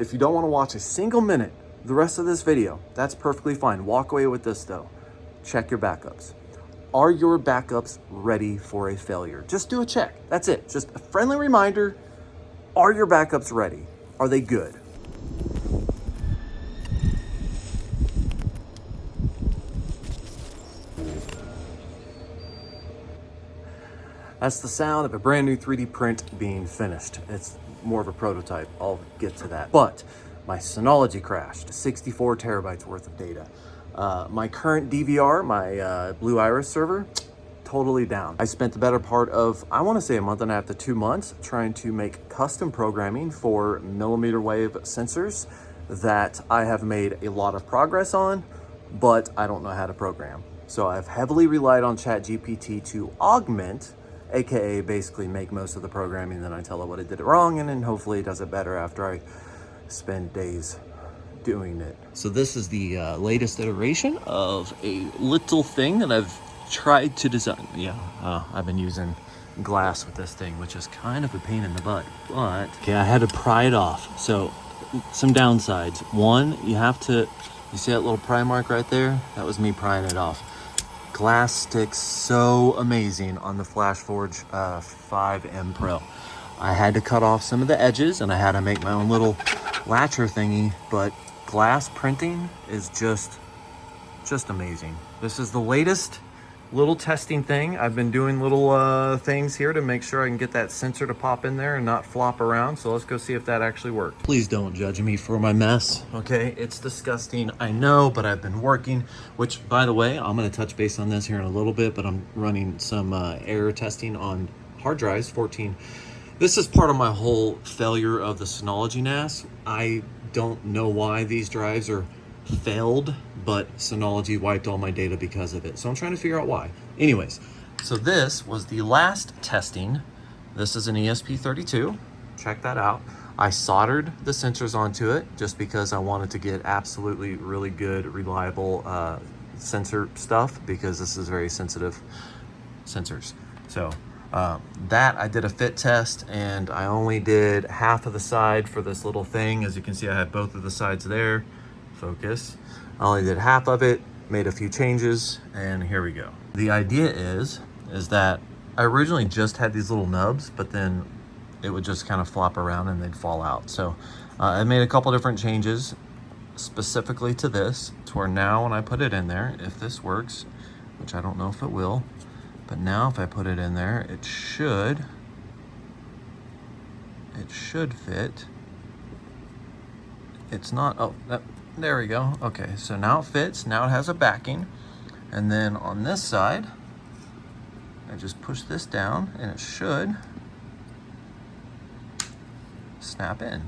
if you don't want to watch a single minute the rest of this video, that's perfectly fine. Walk away with this though. Check your backups. Are your backups ready for a failure? Just do a check. That's it. Just a friendly reminder. Are your backups ready? Are they good? That's the sound of a brand new 3D print being finished. It's more of a prototype. I'll get to that. But my Synology crashed, 64 terabytes worth of data. My current DVR, my Blue Iris server, totally down. I spent the better part of, I want to say, a month and a half to 2 months trying to make custom programming for millimeter wave sensors that I have made a lot of progress on, but I don't know how to program. So I've heavily relied on ChatGPT to augment, AKA basically make most of the programming, then I tell it what it did it wrong, and then hopefully it does it better after I spend days doing it. So this is the latest iteration of a little thing that I've tried to design. Yeah, I've been using glass with this thing, which is kind of a pain in the butt, but okay, I had to pry it off. So some downsides. One, you see that little pry mark right there? That was me prying it off. Glass sticks so amazing on the FlashForge 5M Pro. I had to cut off some of the edges and I had to make my own little latcher thingy, but glass printing is just amazing. This is the latest little testing thing. I've been doing little things here to make sure I can get that sensor to pop in there and not flop around. So let's go see if that actually works. Please don't judge me for my mess, okay? It's disgusting, I know, but I've been working, which, by the way, I'm gonna touch base on this here in a little bit, but I'm running some error testing on hard drives, 14. This is part of my whole failure of the Synology NAS. I don't know why these drives are failed, but Synology wiped all my data because of it. So I'm trying to figure out why. Anyways, so this was the last testing. This is an ESP32. Check that out. I soldered the sensors onto it just because I wanted to get absolutely really good, reliable sensor stuff, because this is very sensitive sensors. So that I did a fit test, and I only did half of the side for this little thing. As you can see, I had both of the sides there. Focus. I only did half of it, made a few changes, and here we go. The idea is that I originally just had these little nubs, but then it would just kind of flop around and they'd fall out. So I made a couple different changes specifically to this, to where now when I put it in there, if this works, which I don't know if it will, but now if I put it in there, it should fit. It's not, oh, there we go. Okay, so now it fits. Now it has a backing. And then on this side, I just push this down and it should snap in.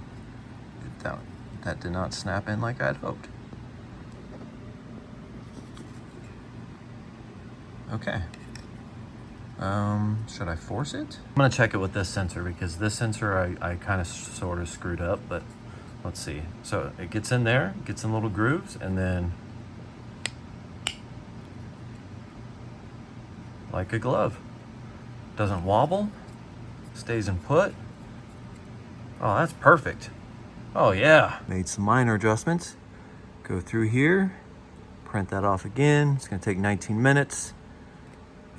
That did not snap in like I'd hoped. Okay. Should I force it? I'm gonna check it with this sensor, because this sensor I kind of sort of screwed up, but let's see. So it gets in there, gets in little grooves, and then like a glove. Doesn't wobble, stays in put. Oh, that's perfect. Oh yeah. Made some minor adjustments. Go through here, print that off again. It's gonna take 19 minutes,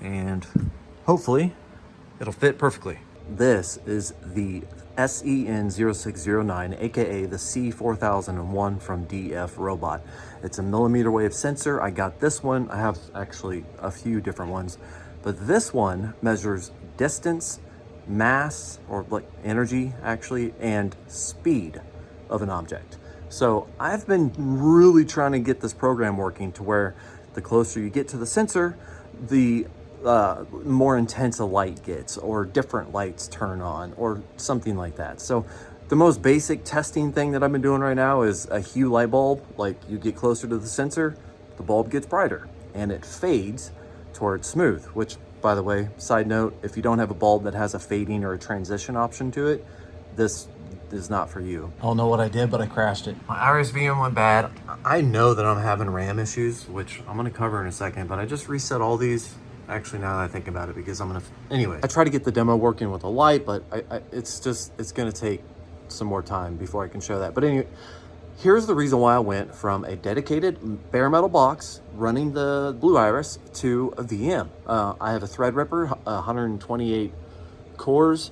and hopefully it'll fit perfectly. This is the SEN0609, aka the C4001 from DF Robot. It's a millimeter wave sensor. I got this one. I have actually a few different ones, but this one measures distance, mass, or like energy actually, and speed of an object. So I've been really trying to get this program working to where the closer you get to the sensor, the more intense a light gets, or different lights turn on, or something like that. So the most basic testing thing that I've been doing right now is a hue light bulb. Like, you get closer to the sensor, the bulb gets brighter and it fades towards smooth, which, by the way, side note, if you don't have a bulb that has a fading or a transition option to it, this is not for you. I don't know what I did, but I crashed it. My Iris VM went bad. I know that I'm having RAM issues, which I'm gonna cover in a second, but I just reset all these. Actually, now that I think about it, because I'm gonna, anyway, I try to get the demo working with a light, but it's gonna take some more time before I can show that. But anyway, here's the reason why I went from a dedicated bare metal box running the Blue Iris to a VM. I have a Threadripper, 128 cores.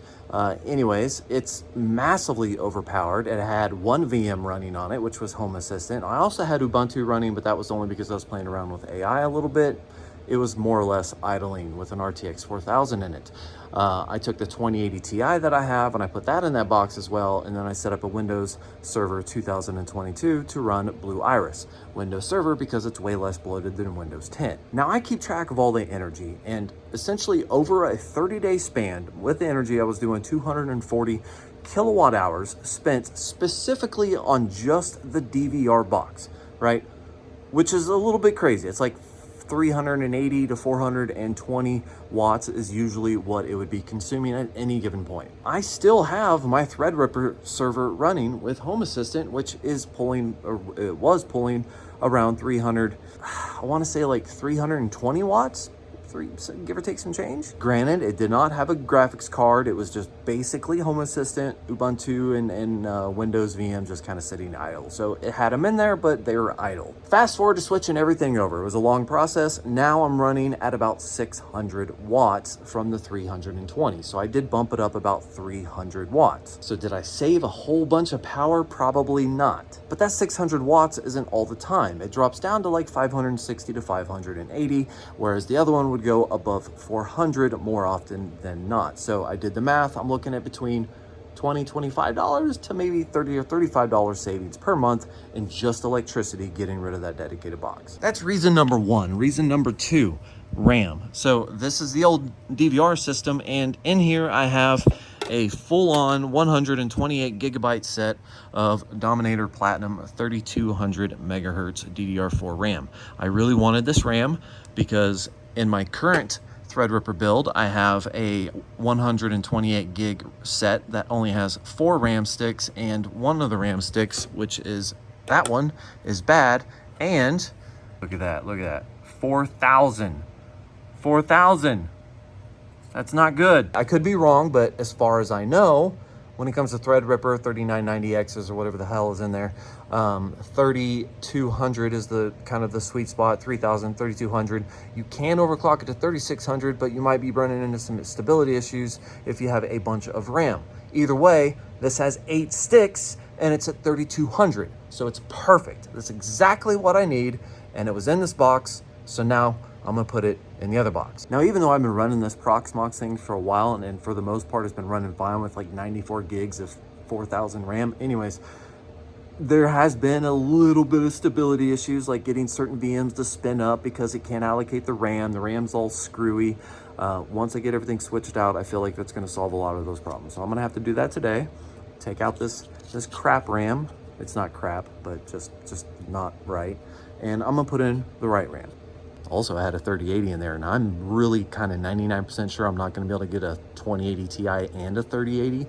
Anyways, it's massively overpowered. It had one VM running on it, which was Home Assistant. I also had Ubuntu running, but that was only because I was playing around with AI a little bit. It was more or less idling with an RTX 4000 in it. I took the 2080 Ti that I have and I put that in that box as well. And then I set up a Windows Server 2022 to run Blue Iris. Windows Server because it's way less bloated than Windows 10. Now I keep track of all the energy, and essentially over a 30-day span with the energy, I was doing 240 kilowatt hours spent specifically on just the DVR box, right? Which is a little bit crazy. It's like 380 to 420 watts is usually what it would be consuming at any given point. I still have my Threadripper server running with Home Assistant, which is pulling, or it was pulling around 300, I want to say like 320 watts, give or take some change. Granted, it did not have a graphics card. It was just basically Home Assistant, Ubuntu, and Windows VM just kind of sitting idle. So it had them in there, but they were idle. Fast forward to switching everything over. It was a long process. Now I'm running at about 600 watts from the 320. So I did bump it up about 300 watts. So did I save a whole bunch of power? Probably not. But that 600 watts isn't all the time. It drops down to like 560 to 580, whereas the other one would go above 400 more often than not. So I did the math. I'm looking at between $20, $25 to maybe $30 or $35 savings per month in just electricity, getting rid of that dedicated box. That's reason number one. Reason number two, RAM. So this is the old DVR system, and in here I have a full-on 128 gigabyte set of Dominator Platinum 3200 megahertz DDR4 RAM. I really wanted this RAM because in my current Threadripper build, I have a 128 gig set that only has 4 RAM sticks, and one of the RAM sticks, which is that one, is bad. And look at that, 4,000. That's not good. I could be wrong, but as far as I know, when it comes to Threadripper, 3990Xs or whatever the hell is in there, 3200 is the kind of the sweet spot, 3000, 3200. You can overclock it to 3600, but you might be running into some stability issues if you have a bunch of RAM. Either way, this has 8 sticks and it's at 3200. So it's perfect. That's exactly what I need. And it was in this box. So now I'm gonna put it in the other box. Now, even though I've been running this Proxmox thing for a while, and for the most part, it's been running fine with like 94 gigs of 4000 RAM. Anyways, there has been a little bit of stability issues, like getting certain VMs to spin up because it can't allocate the RAM. The RAM's all screwy. Once I get everything switched out, I feel like that's gonna solve a lot of those problems. So I'm gonna have to do that today. Take out this crap RAM. It's not crap, but just not right. And I'm gonna put in the right RAM. Also, I had a 3080 in there, and I'm really kind of 99% sure I'm not going to be able to get a 2080 Ti and a 3080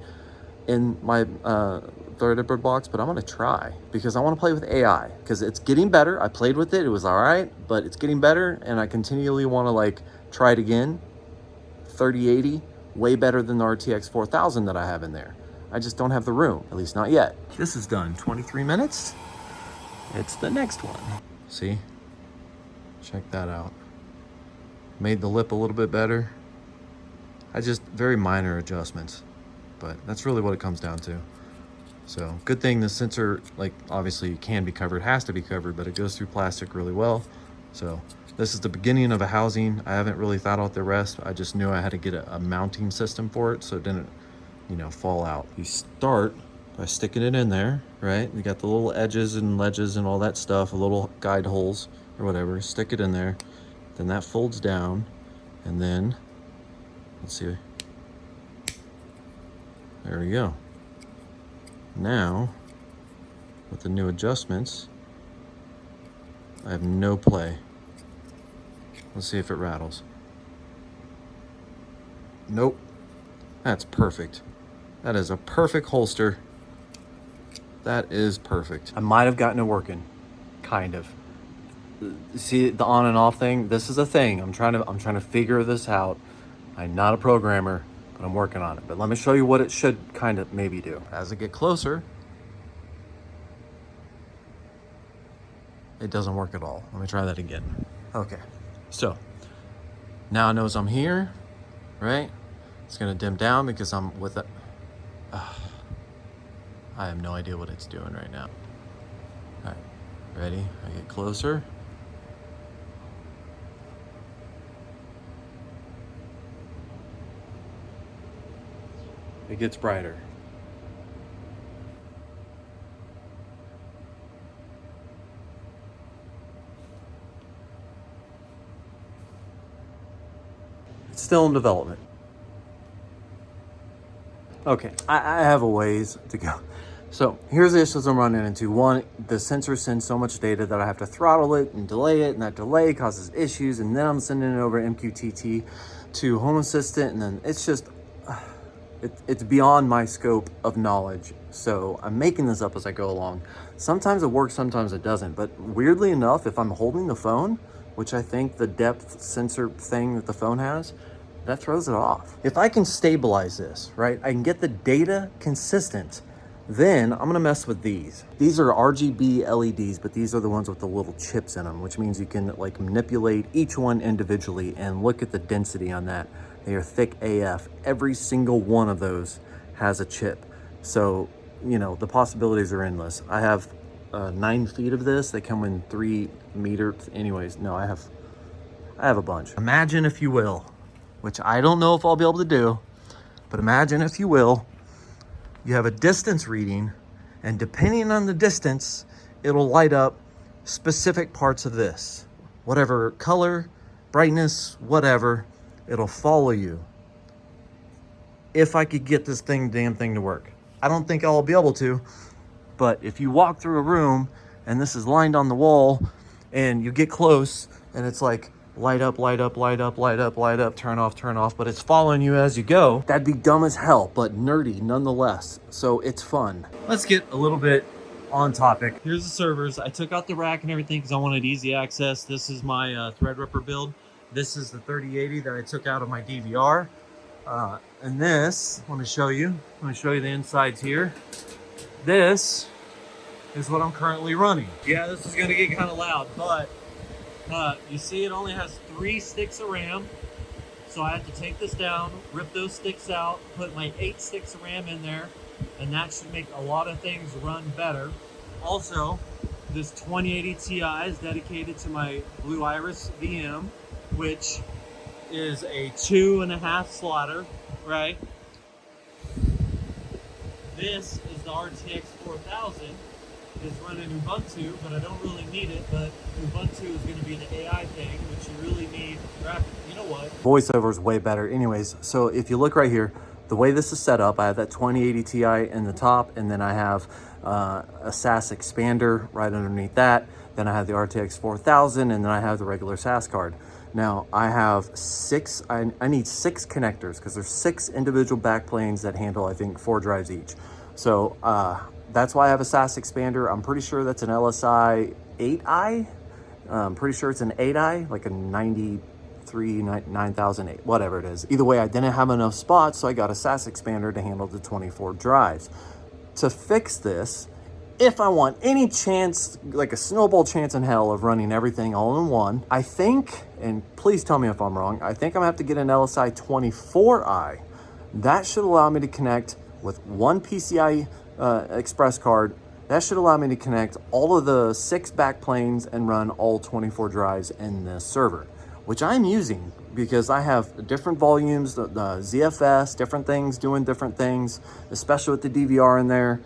in my Threadripper box, but I'm going to try because I want to play with AI because it's getting better. I played with it. It was all right, but it's getting better, and I continually want to like try it again. 3080, way better than the RTX 4000 that I have in there. I just don't have the room, at least not yet. This is done. 23 minutes. It's the next one. See? Check that out. Made the lip a little bit better. Very minor adjustments, but that's really what it comes down to. So good thing the sensor, like obviously can be covered, has to be covered, but it goes through plastic really well. So this is the beginning of a housing. I haven't really thought out the rest. I just knew I had to get a mounting system for it so it didn't, fall out. You start by sticking it in there, right? You got the little edges and ledges and all that stuff, little guide holes or whatever. Stick it in there. Then that folds down, and then let's see. There we go. Now, with the new adjustments, I have no play. Let's see if it rattles. Nope. That's perfect. That is a perfect holster. That is perfect. I might have gotten it working, kind of. See the on and off thing? This is a thing. I'm trying to figure this out. I'm not a programmer. but I'm working on it. But let me show you what it should kind of maybe do. As I get closer, it doesn't work at all. Let me try that again. Okay, so now it knows I'm here, right? It's gonna dim down because I'm with it. I have no idea what it's doing right now. All right, ready? I get closer. It gets brighter. It's still in development. Okay, I have a ways to go. So here's the issues I'm running into. One, the sensor sends so much data that I have to throttle it and delay it, and that delay causes issues, and then I'm sending it over MQTT to Home Assistant, and then it's just, it's beyond my scope of knowledge. So I'm making this up as I go along. Sometimes it works, sometimes it doesn't. But weirdly enough, if I'm holding the phone, which I think the depth sensor thing that the phone has, that throws it off. If I can stabilize this, right, I can get the data consistent, then I'm gonna mess with these. These are RGB LEDs, but these are the ones with the little chips in them, which means you can like manipulate each one individually, and look at the density on that. They are thick AF. Every single one of those has a chip. So, you know, the possibilities are endless. I have 9 feet of this. They come in 3 meters. Anyways, no, I have a bunch. Imagine, if you will, which I don't know if I'll be able to do, but imagine, if you will, you have a distance reading, and depending on the distance, it'll light up specific parts of this. Whatever color, brightness, whatever, it'll follow you. If I could get this damn thing to work. I don't think I'll be able to, but if you walk through a room and this is lined on the wall and you get close and it's like, light up, light up, light up, light up, light up, turn off, but it's following you as you go, that'd be dumb as hell, but nerdy nonetheless. So it's fun. Let's get a little bit on topic. Here's the servers. I took out the rack and everything because I wanted easy access. This is my Threadripper build. This is the 3080 that I took out of my DVR. And this, let me show you the insides here. This is what I'm currently running. Yeah, this is gonna get kind of loud, but you see it only has 3 sticks of RAM. So I have to take this down, rip those sticks out, put my 8 sticks of RAM in there, and that should make a lot of things run better. Also, this 2080 Ti is dedicated to my Blue Iris VM, which is a 2.5 slotter, right? This is the RTX 4000. It's running Ubuntu, but I don't really need it. But Ubuntu is going to be the AI thing, which you really need graphics. You know what? VoiceOver is way better. Anyways, so if you look right here, the way this is set up, I have that 2080 Ti in the top, and then I have a SAS expander right underneath that. Then I have the RTX 4000, and then I have the regular SAS card. Now I have 6, I need 6 connectors because there's 6 individual backplanes that handle, I think, 4 drives each. So that's why I have a SAS expander. I'm pretty sure that's an LSI 8i. I'm pretty sure it's an 8i, like a 9008, whatever it is. Either way, I didn't have enough spots, so I got a SAS expander to handle the 24 drives. To fix this, if I want any chance, like a snowball chance in hell of running everything all in one, I think, and please tell me if I'm wrong, I think I'm gonna have to get an LSI 24i. That should allow me to connect with one PCI Express card. That should allow me to connect all of the 6 backplanes and run all 24 drives in this server, which I'm using because I have different volumes, the ZFS, different things doing different things, especially with the DVR in there.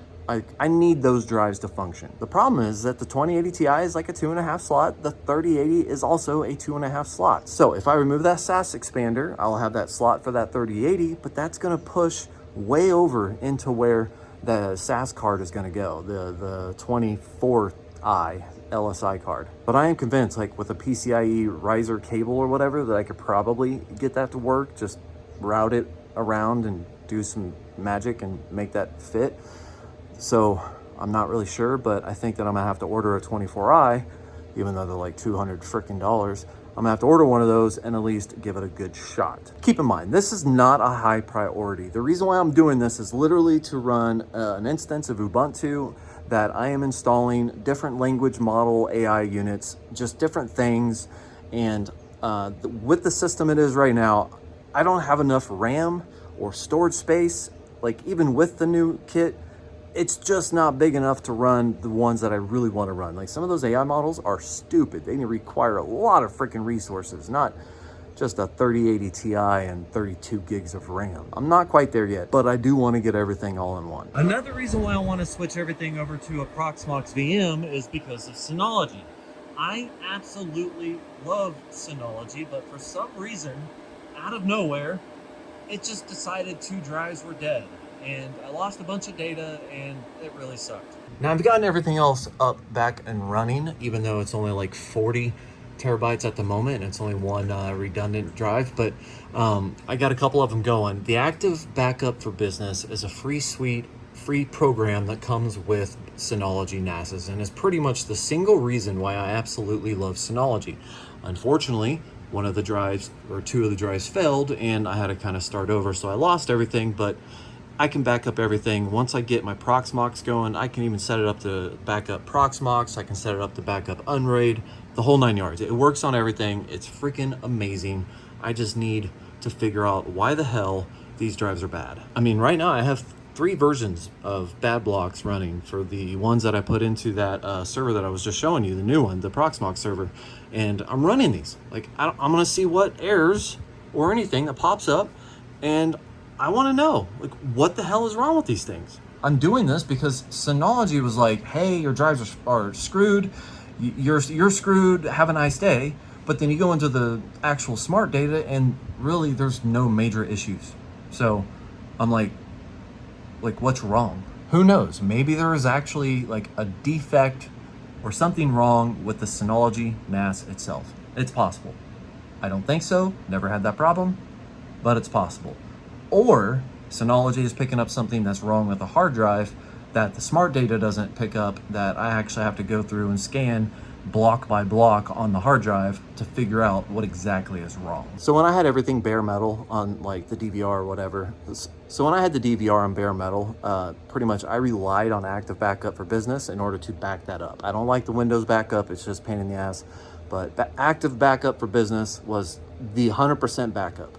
I need those drives to function. The problem is that the 2080 Ti is like a 2.5 slot. The 3080 is also a 2.5 slot. So if I remove that SAS expander, I'll have that slot for that 3080, but that's gonna push way over into where the SAS card is gonna go, the 24i LSI card. But I am convinced, like with a PCIe riser cable or whatever, that I could probably get that to work, just route it around and do some magic and make that fit. So I'm not really sure, but I think that I'm gonna have to order a 24i, even though they're like $200 freaking dollars. I'm gonna have to order one of those and at least give it a good shot. Keep in mind, this is not a high priority. The reason why I'm doing this is literally to run an instance of Ubuntu that I am installing different language model AI units, just different things. And with the system it is right now, I don't have enough RAM or storage space. Like even with the new kit, it's just not big enough to run the ones that I really want to run. Like some of those AI models are stupid. They require a lot of freaking resources, not just a 3080 Ti and 32 gigs of RAM. I'm not quite there yet, but I do want to get everything all in one. Another reason why I want to switch everything over to a Proxmox VM is because of Synology. I absolutely love Synology, but for some reason, out of nowhere, it just decided 2 drives were dead. And I lost a bunch of data and it really sucked. Now I've gotten everything else up, back and running, even though it's only like 40 terabytes at the moment and it's only one redundant drive, but I got a couple of them going. The Active Backup for Business is a free program that comes with Synology NASes and is pretty much the single reason why I absolutely love Synology. Unfortunately, one of the drives or 2 of the drives failed and I had to kind of start over, so I lost everything, but I can back up everything. Once I get my Proxmox going, I can even set it up to back up Proxmox. I can set it up to back up Unraid, the whole 9 yards. It works on everything. It's freaking amazing. I just need to figure out why the hell these drives are bad. I mean, right now I have 3 versions of bad blocks running for the ones that I put into that server that I was just showing you, the new one, the Proxmox server. And I'm running these. Like, I'm gonna see what errors or anything that pops up, and I want to know, like, what the hell is wrong with these things? I'm doing this because Synology was like, hey, your drives are screwed. You're screwed. Have a nice day. But then you go into the actual smart data and really there's no major issues. So I'm like, what's wrong? Who knows? Maybe there is actually like a defect or something wrong with the Synology NAS itself. It's possible. I don't think so. Never had that problem, but it's possible. Or Synology is picking up something that's wrong with the hard drive that the smart data doesn't pick up, that I actually have to go through and scan block by block on the hard drive to figure out what exactly is wrong. So when I had everything bare metal on like the DVR or whatever, so when I had the DVR on bare metal, pretty much I relied on Active Backup for Business in order to back that up. I don't like the Windows backup, it's just a pain in the ass, but Active Backup for Business was the 100% backup.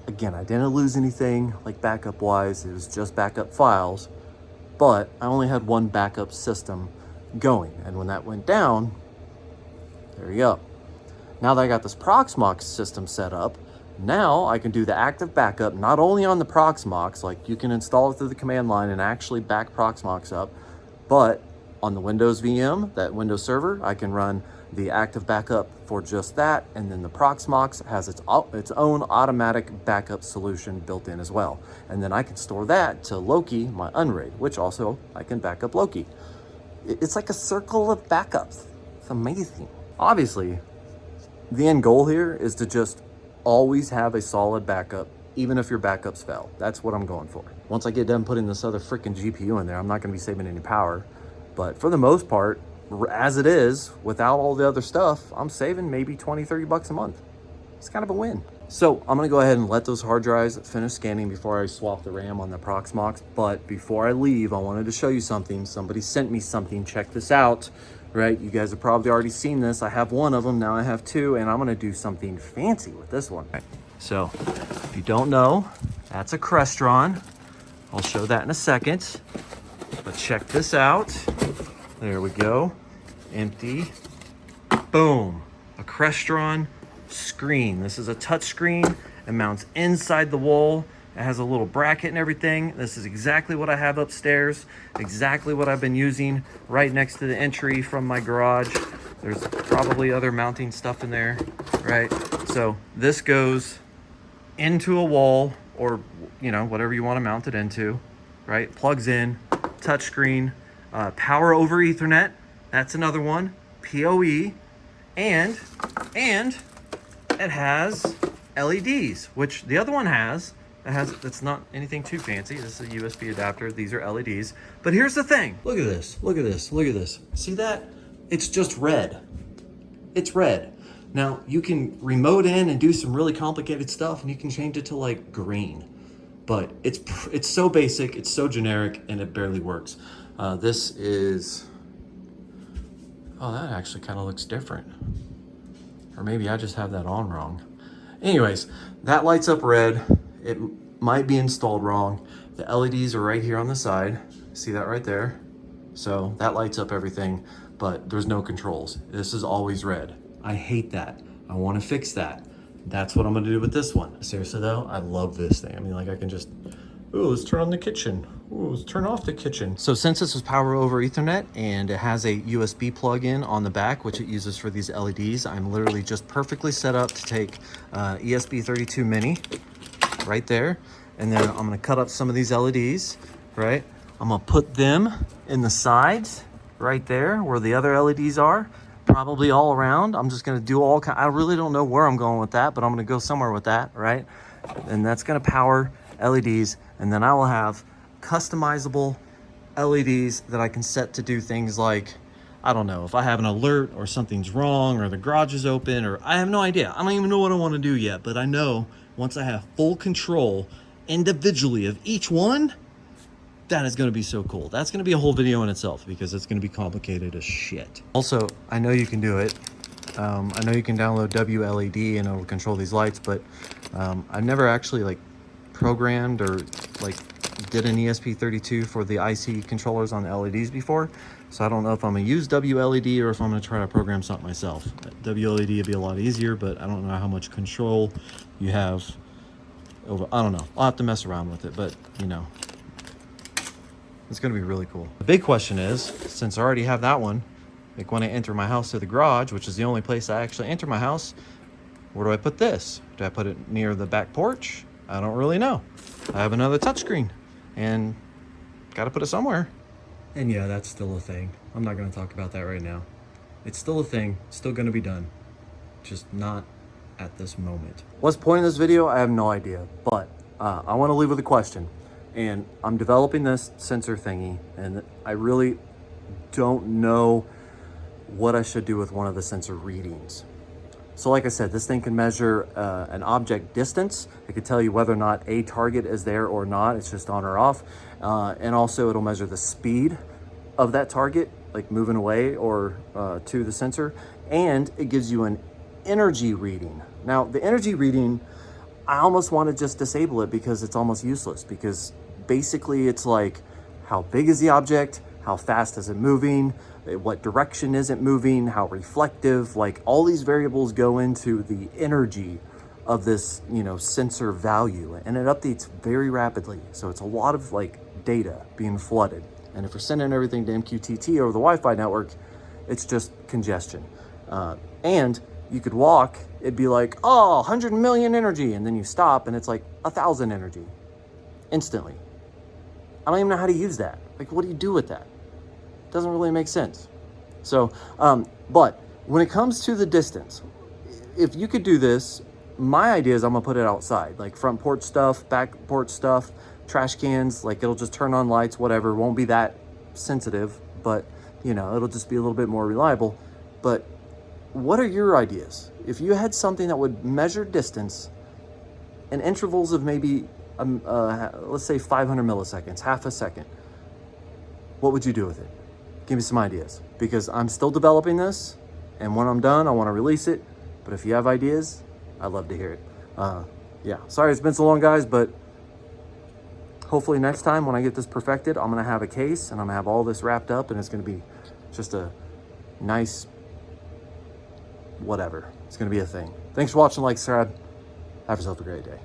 Again, I didn't lose anything like backup wise, it was just backup files, but I only had one backup system going. And when that went down, there you go. Now that I got this Proxmox system set up, now I can do the active backup, not only on the Proxmox, like you can install it through the command line and actually back Proxmox up, but on the Windows VM, that Windows server, I can run the active backup for just that, and then the Proxmox has its own automatic backup solution built in as well. And then I can store that to Loki, my Unraid, which also I can back up Loki. It's like a circle of backups. It's amazing. Obviously, the end goal here is to just always have a solid backup, even if your backups fail. That's what I'm going for. Once I get done putting this other freaking GPU in there, I'm not gonna be saving any power. But for the most part, as it is, without all the other stuff, I'm saving maybe 20, 30 bucks a month. It's kind of a win. So I'm gonna go ahead and let those hard drives finish scanning before I swap the RAM on the Proxmox. But before I leave, I wanted to show you something. Somebody sent me something, check this out, right? You guys have probably already seen this. I have one of them, now I have 2, and I'm gonna do something fancy with this one. So if you don't know, that's a Crestron. I'll show that in a second, but check this out. There we go. Empty. Boom. A Crestron screen. This is a touch screen. It mounts inside the wall. It has a little bracket and everything. This is exactly what I have upstairs. Exactly what I've been using right next to the entry from my garage. There's probably other mounting stuff in there, right? So this goes into a wall or, you know, whatever you want to mount it into, right? Plugs in, touchscreen, power over Ethernet. That's another one, PoE, and it has LEDs, which the other one has. It's not anything too fancy. This is a USB adapter. These are LEDs. But here's the thing. Look at this. Look at this. Look at this. See that? It's just red. It's red. Now you can remote in and do some really complicated stuff, and you can change it to like green, but it's so basic, it's so generic, and it barely works. This is, oh, that actually kind of looks different. Or maybe I just have that on wrong. Anyways, that lights up red. It might be installed wrong. The LEDs are right here on the side. See that right there? So that lights up everything, but there's no controls. This is always red. I hate that. I want to fix that. That's what I'm gonna do with this one. Seriously though, I love this thing. I mean, like I can just, ooh, let's turn on the kitchen. Ooh, let's turn off the kitchen. So since this is power over Ethernet and it has a USB plug-in on the back, which it uses for these LEDs, I'm literally just perfectly set up to take ESP32 mini right there. And then I'm gonna cut up some of these LEDs, right? I'm gonna put them in the sides right there where the other LEDs are, probably all around. I'm just gonna do all kind. I really don't know where I'm going with that, but I'm gonna go somewhere with that, right? And that's gonna power LEDs, and then I will have customizable LEDs that I can set to do things like, I don't know, if I have an alert or something's wrong or the garage is open, or I have no idea. I don't even know what I want to do yet, but I know once I have full control individually of each one, that is going to be so cool. That's going to be a whole video in itself because it's going to be complicated as shit. Also, I know you can do it. I know you can download WLED and it'll control these lights, but I've never actually like programmed or like did an ESP32 for the IC controllers on the LEDs before. So I don't know if I'm gonna use WLED or if I'm gonna try to program something myself. WLED would be a lot easier, but I don't know how much control you have over, I don't know. I'll have to mess around with it, but you know, it's gonna be really cool. The big question is, since I already have that one, like when I enter my house to the garage, which is the only place I actually enter my house, where do I put this? Do I put it near the back porch? I don't really know. I have another touchscreen and gotta put it somewhere. And yeah, that's still a thing. I'm not gonna talk about that right now. It's still a thing, still gonna be done. Just not at this moment. What's the point of this video? I have no idea, but I wanna leave with a question. And I'm developing this sensor thingy, and I really don't know what I should do with one of the sensor readings. So like I said, this thing can measure an object distance. It can tell you whether or not a target is there or not. It's just on or off. And also it'll measure the speed of that target, like moving away or to the sensor. And it gives you an energy reading. Now the energy reading, I almost want to just disable it because it's almost useless, because basically it's like, how big is the object? How fast is it moving? What direction is it moving? How reflective? Like all these variables go into the energy of this, you know, sensor value, and it updates very rapidly. So it's a lot of like data being flooded. And if we're sending everything to MQTT over the Wi-Fi network, it's just congestion. And you could walk, it'd be like, oh, 100 million energy. And then you stop and it's like 1,000 energy instantly. I don't even know how to use that. Like, what do you do with that? Doesn't really make sense. So, but when it comes to the distance, if you could do this, my idea is I'm gonna put it outside, like front porch stuff, back porch stuff, trash cans, like it'll just turn on lights, whatever. Won't be that sensitive, but you know, it'll just be a little bit more reliable. But what are your ideas? If you had something that would measure distance in intervals of maybe, let's say 500 milliseconds, half a second, what would you do with it? Give me some ideas, because I'm still developing this, and when I'm done, I want to release it. But if you have ideas, I'd love to hear it. Yeah, sorry it's been so long, guys, but hopefully next time when I get this perfected, I'm gonna have a case and I'm gonna have all this wrapped up, and it's gonna be just a nice whatever. It's gonna be a thing. Thanks for watching. Like, subscribe. Have yourself a great day.